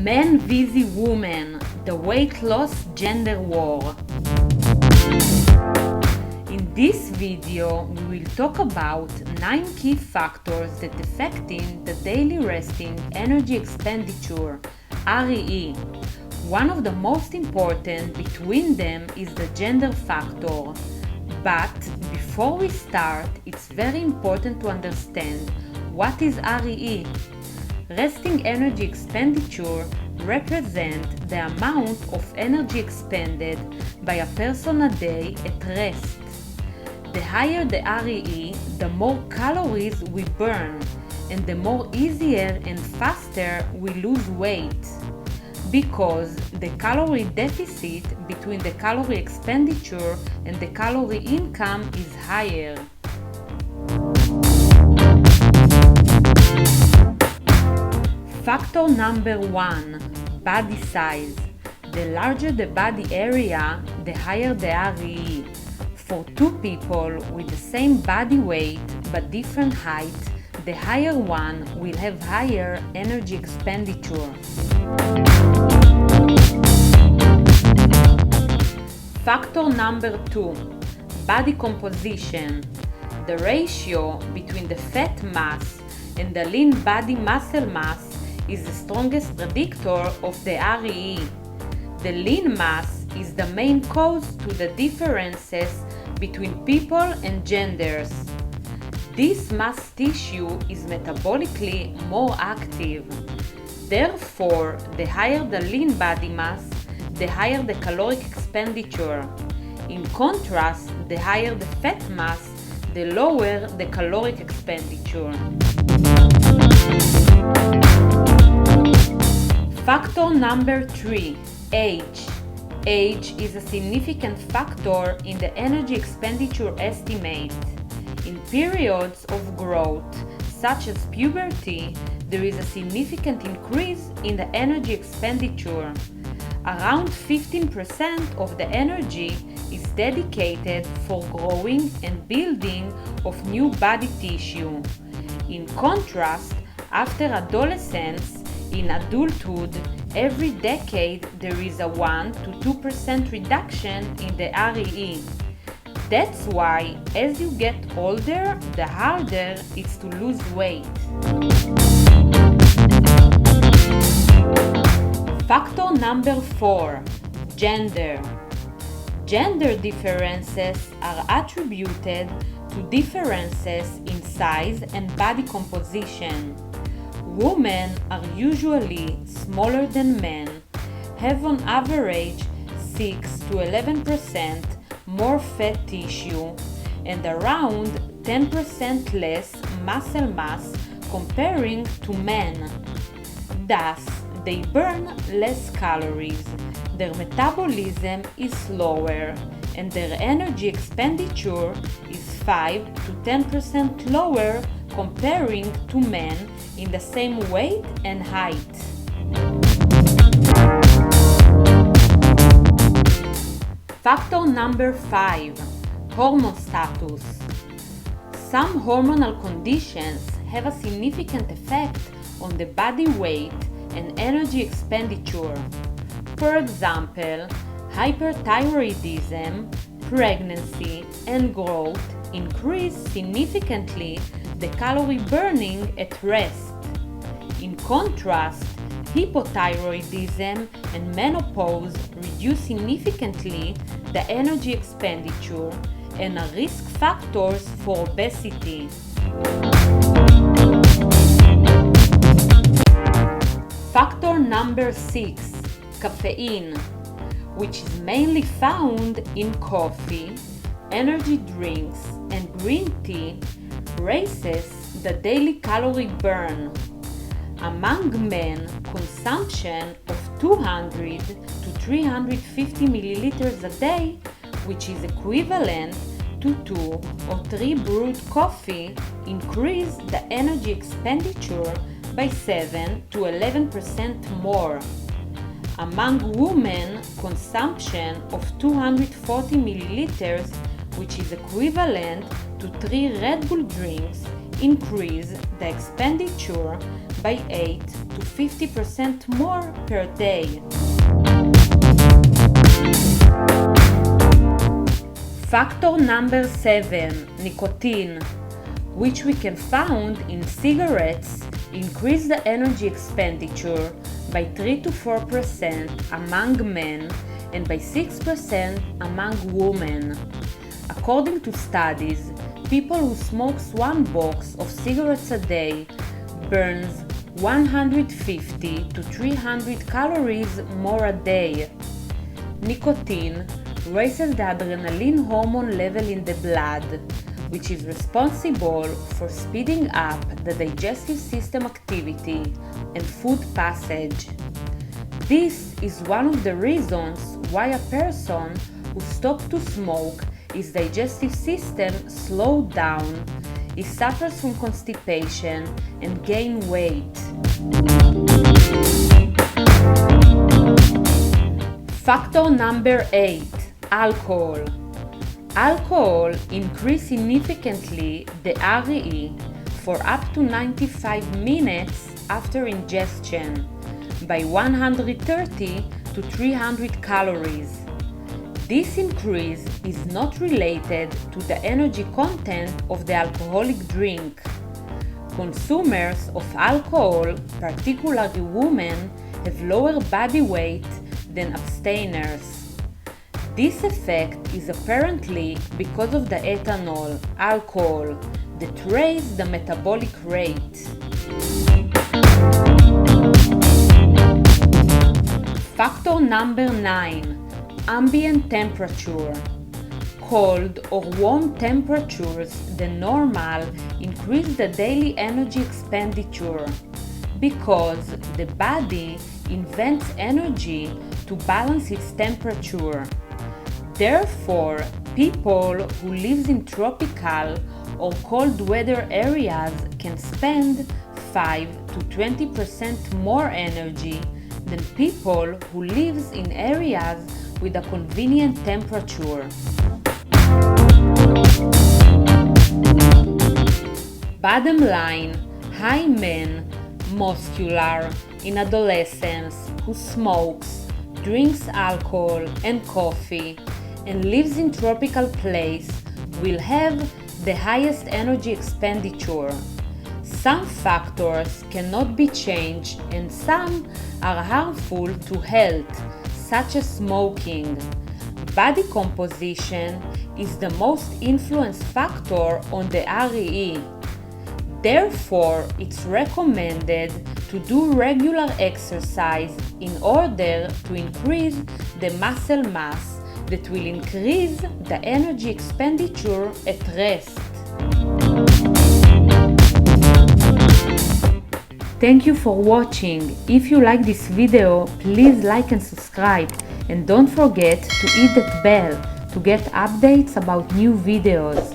Man vs. Woman, the weight loss gender war. In this video, we will talk about 9 key factors that affecting the daily resting energy expenditure, REE. One of the most important between them is the gender factor. But before we start, it's very important to understand what is REE. Resting energy expenditure represents the amount of energy expended by a person a day at rest. The higher the REE, the more calories we burn, and the more easier and faster we lose weight, because the calorie deficit between the calorie expenditure and the calorie income is higher. Factor number 1, body size. The larger the body area, the higher the REE. For two people with the same body weight but different height, the higher one will have higher energy expenditure. Factor number 2, body composition. The ratio between the fat mass and the lean body muscle mass is the strongest predictor of the REE. The lean mass is the main cause to the differences between people and genders. This mass tissue is metabolically more active. Therefore, the higher the lean body mass, the higher the caloric expenditure. In contrast, the higher the fat mass, the lower the caloric expenditure. Factor number 3, age. Age is a significant factor in the energy expenditure estimate. In periods of growth, such as puberty, there is a significant increase in the energy expenditure. Around 15% of the energy is dedicated for growing and building of new body tissue. In contrast, after adolescence, in adulthood, every decade there is a 1 to 2% reduction in the REE. That's why, as you get older, the harder it's to lose weight. Factor number 4, gender. Gender differences are attributed to differences in size and body composition. Women are usually smaller than men, have on average 6 to 11% more fat tissue, and around 10% less muscle mass comparing to men. Thus, they burn less calories, their metabolism is slower, and their energy expenditure is 5 to 10% lower comparing to men in the same weight and height. Factor number 5, hormone status. Some hormonal conditions have a significant effect on the body weight and energy expenditure. For example, hyperthyroidism, pregnancy, and growth increase significantly the calorie burning at rest. In contrast, hypothyroidism and menopause reduce significantly the energy expenditure and are risk factors for obesity. Factor number 6, caffeine, which is mainly found in coffee, energy drinks, and green tea, raises the daily calorie burn. Among men, consumption of 200 to 350 milliliters a day, which is equivalent to 2 or 3 brewed coffee, increase the energy expenditure by 7 to 11% more. Among women, consumption of 240 milliliters, which is equivalent to 3 Red Bull drinks, increase the expenditure by 8 to 50% more per day. Factor number 7, nicotine, which we can find in cigarettes, increase the energy expenditure by 3 to 4% among men and by 6% among women. According to studies, people who smoke one box of cigarettes a day burns 150 to 300 calories more a day. Nicotine raises the adrenaline hormone level in the blood, which is responsible for speeding up the digestive system activity and food passage. This is one of the reasons why a person who stops to smoke, his digestive system slows down, he suffers from constipation and gain weight. Factor number 8, alcohol. Alcohol increases significantly the REE for up to 95 minutes after ingestion by 130 to 300 calories. This increase is not related to the energy content of the alcoholic drink. Consumers of alcohol, particularly women, have lower body weight than abstainers. This effect is apparently because of the ethanol, alcohol, that raises the metabolic rate. Factor number 9, ambient temperature. Cold or warm temperatures than normal increase the daily energy expenditure because the body invents energy to balance its temperature. Therefore, people who live in tropical or cold weather areas can spend 5 to 20% more energy than people who live in areas with a convenient temperature. Bottom line, high men, muscular, in adolescence, who smokes, drinks alcohol and coffee, and lives in tropical place will have the highest energy expenditure. Some factors cannot be changed and some are harmful to health, such as smoking. Body composition is the most influenced factor on the REE. Therefore, it's recommended to do regular exercise in order to increase the muscle mass that will increase the energy expenditure at rest. Thank you for watching. If you like this video, please like and subscribe, and don't forget to hit that bell to get updates about new videos.